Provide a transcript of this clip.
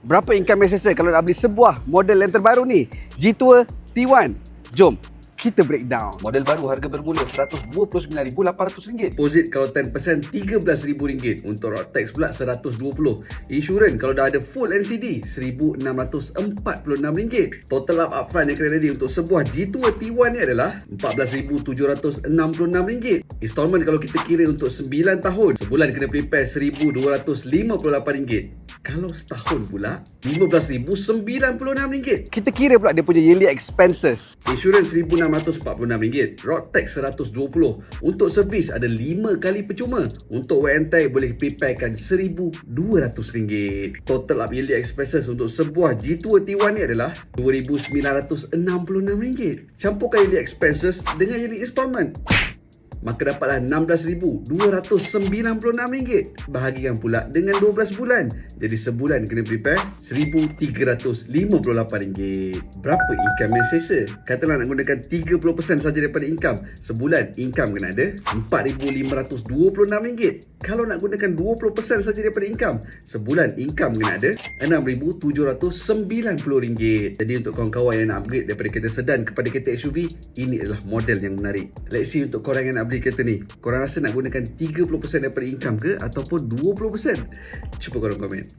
Berapa income yang selesa kalau nak beli sebuah model yang terbaru ni, G-Tour T1? Jom kita breakdown. Model baru harga bermula RM129,800. Deposit kalau 10% RM13,000. Untuk road tax pula RM120. Insurans kalau dah ada full NCD RM1,646. Total upfront yang kena ready untuk sebuah G-Tour T1 ni adalah RM14,766. Installment kalau kita kira untuk 9 tahun, sebulan kena prepare RM1,258. Kalau setahun pula RM15,096. Kita kira pula dia punya yearly expenses. Insurans RM1,646, road tax RM120. Untuk servis ada 5 kali percuma. Untuk wear and tear boleh preparekan RM1,200. Total up yearly expenses untuk sebuah G-Tour T1 ni adalah RM2,966. Campurkan yearly expenses dengan yearly installment, maka dapatlah RM16,296. Bahagikan pula dengan 12 bulan. Jadi sebulan kena prepare RM1,358. Berapa income yang selesa? Katalah nak gunakan 30% saja daripada income. Sebulan income kena ada RM4,526. Kalau nak gunakan 20% saja daripada income, sebulan income kena ada RM6,790. Jadi untuk kawan-kawan yang nak upgrade daripada kereta sedan kepada kereta SUV, ini adalah model yang menarik. Let's see untuk korang yang nak beli kereta ni, korang rasa nak gunakan 30% daripada income ke ataupun 20%? Cuba korang komen.